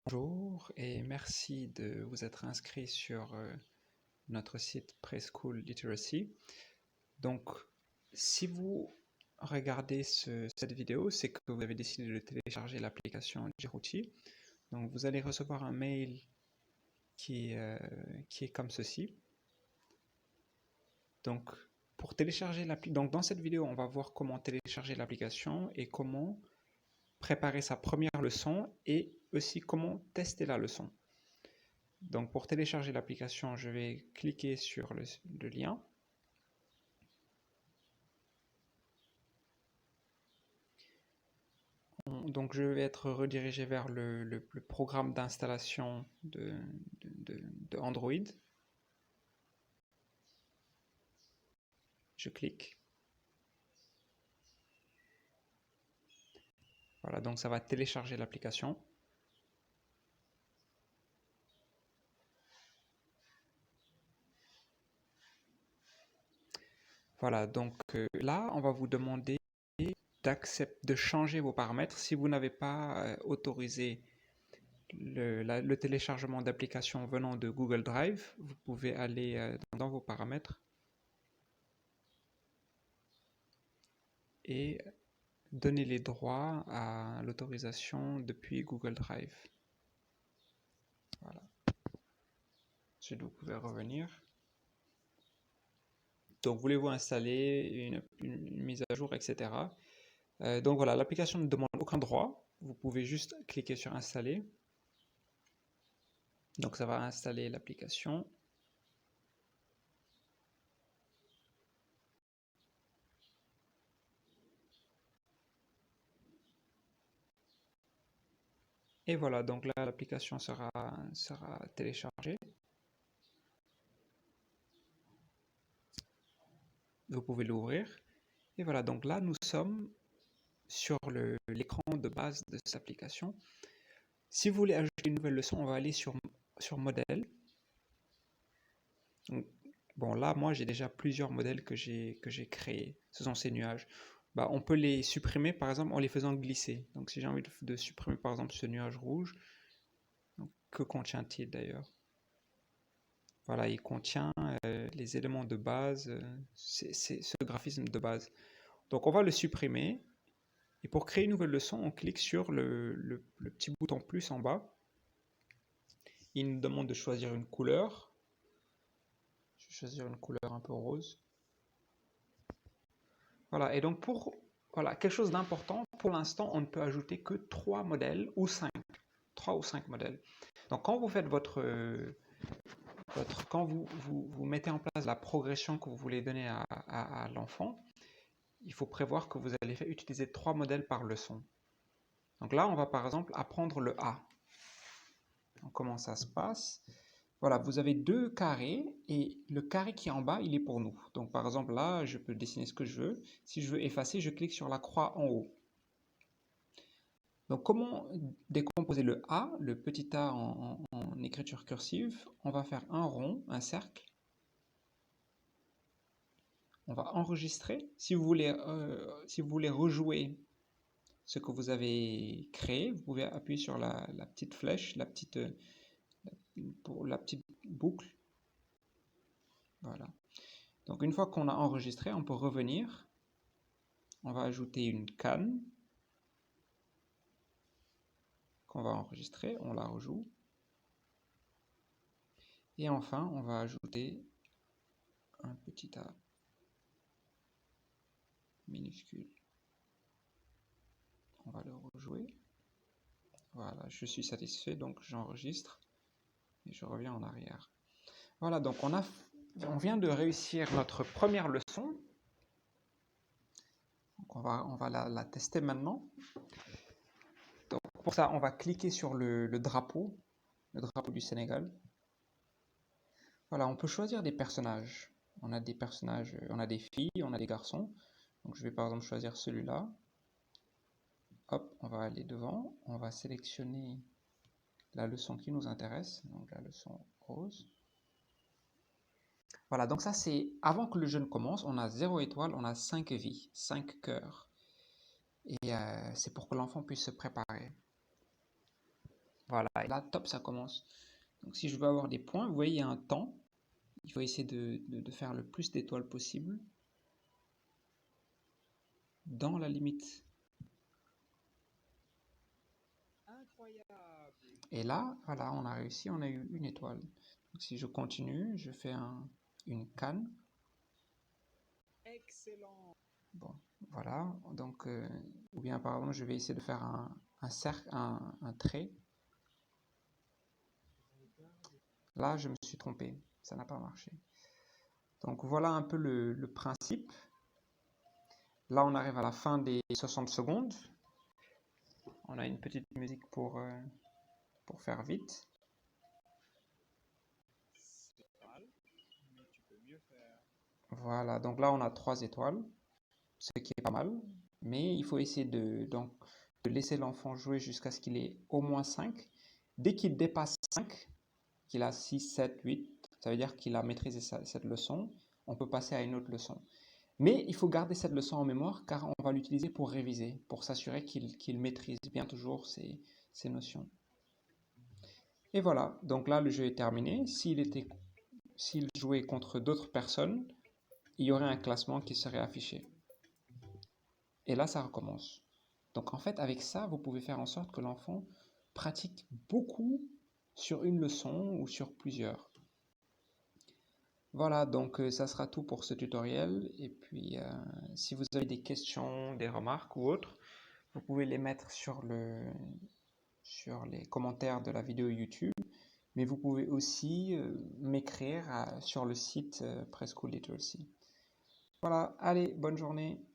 Bonjour et merci de vous être inscrit sur notre site Preschool Literacy. Donc, si vous regardez cette vidéo, c'est que vous avez décidé de télécharger l'application Djiroti. Donc, vous allez recevoir un mail qui est comme ceci. Donc, pour télécharger l'application, dans cette vidéo, on va voir comment télécharger l'application et comment préparer sa première leçon et aussi comment tester la leçon. Donc pour télécharger l'application, je vais cliquer sur le lien. Donc je vais être redirigé vers le programme d'installation de Android. Je clique. Voilà, donc ça va télécharger l'application. Voilà, donc là, on va vous demander de changer vos paramètres. Si vous n'avez pas autorisé le téléchargement d'applications venant de Google Drive, vous pouvez aller dans vos paramètres et donner les droits à l'autorisation depuis Google Drive. Voilà. Ensuite, vous pouvez revenir. Donc, voulez-vous installer une mise à jour, etc. Donc voilà, l'application ne demande aucun droit. Vous pouvez juste cliquer sur installer. Donc ça va installer l'application. Et voilà, donc là l'application sera téléchargée. Vous pouvez l'ouvrir. Et voilà, donc là nous sommes sur l'écran de base de cette application. Si vous voulez ajouter une nouvelle leçon, on va aller sur modèle. Donc, bon, là, moi, j'ai déjà plusieurs modèles que j'ai créés. Ce sont ces nuages. Bah, on peut les supprimer, par exemple, en les faisant glisser. Donc, si j'ai envie de supprimer, par exemple, ce nuage rouge, donc, que contient-il d'ailleurs? Voilà, il contient les éléments de base, c'est ce graphisme de base. Donc, on va le supprimer. Et pour créer une nouvelle leçon, on clique sur le petit bouton plus en bas. Il nous demande de choisir une couleur. Je vais choisir une couleur un peu rose. Voilà, et donc voilà, quelque chose d'important, pour l'instant, on ne peut ajouter que 3 modèles ou 5. 3 ou 5 modèles. Donc quand vous faites quand vous mettez en place la progression que vous voulez donner à l'enfant, il faut prévoir que vous allez utiliser 3 modèles par leçon. Donc là, on va par exemple apprendre le A. Donc, comment ça se passe? Voilà, vous avez 2 carrés et le carré qui est en bas, il est pour nous. Donc par exemple là, je peux dessiner ce que je veux. Si je veux effacer, je clique sur la croix en haut. Donc comment décomposer le A, le petit a en écriture cursive? On va faire un rond, un cercle. On va enregistrer. Si vous voulez rejouer ce que vous avez créé, vous pouvez appuyer sur la petite flèche, la petite boucle. Voilà. Donc une fois qu'on a enregistré, on peut revenir. On va ajouter une canne qu'on va enregistrer, on la rejoue. Et enfin, on va ajouter un petit a minuscule. On va le rejouer. Voilà, je suis satisfait, donc j'enregistre et je reviens en arrière. Voilà, donc on vient de réussir notre première leçon. Donc on va la tester maintenant. Donc pour ça, on va cliquer sur le drapeau du Sénégal. Voilà, on peut choisir des personnages. On a des personnages, on a des filles, on a des garçons. Donc je vais par exemple choisir celui-là. Hop, on va aller devant, on va sélectionner la leçon qui nous intéresse, donc la leçon rose. Voilà, donc ça c'est avant que le jeu ne commence, on a 0 étoile, on a 5 vies, 5 cœurs. Et c'est pour que l'enfant puisse se préparer. Voilà, et là, top, ça commence. Donc si je veux avoir des points, vous voyez, il y a un temps. Il faut essayer de faire le plus d'étoiles possible dans la limite. Et là, voilà, on a réussi, on a eu une étoile. Donc si je continue, je fais une canne. Bon, voilà. Donc, ou bien par exemple, je vais essayer de faire un cercle, un trait. Là, je me suis trompé, ça n'a pas marché. Donc voilà un peu le principe. Là, on arrive à la fin des 60 secondes. On a une petite musique pour faire vite. Voilà, donc là, on a 3 étoiles, ce qui est pas mal. Mais il faut essayer donc, de laisser l'enfant jouer jusqu'à ce qu'il ait au moins 5. Dès qu'il dépasse 5, qu'il a 6, 7, 8, ça veut dire qu'il a maîtrisé cette leçon. On peut passer à une autre leçon. Mais il faut garder cette leçon en mémoire car on va l'utiliser pour réviser, pour s'assurer qu'il maîtrise bien toujours ces notions. Et voilà, donc là le jeu est terminé. S'il jouait contre d'autres personnes, il y aurait un classement qui serait affiché. Et là ça recommence. Donc en fait avec ça, vous pouvez faire en sorte que l'enfant pratique beaucoup sur une leçon ou sur plusieurs. Voilà, donc ça sera tout pour ce tutoriel. Et puis si vous avez des questions, des remarques ou autres, vous pouvez les mettre sur les commentaires de la vidéo YouTube, mais vous pouvez aussi m'écrire sur le site Preschool Literacy. Voilà, allez, bonne journée.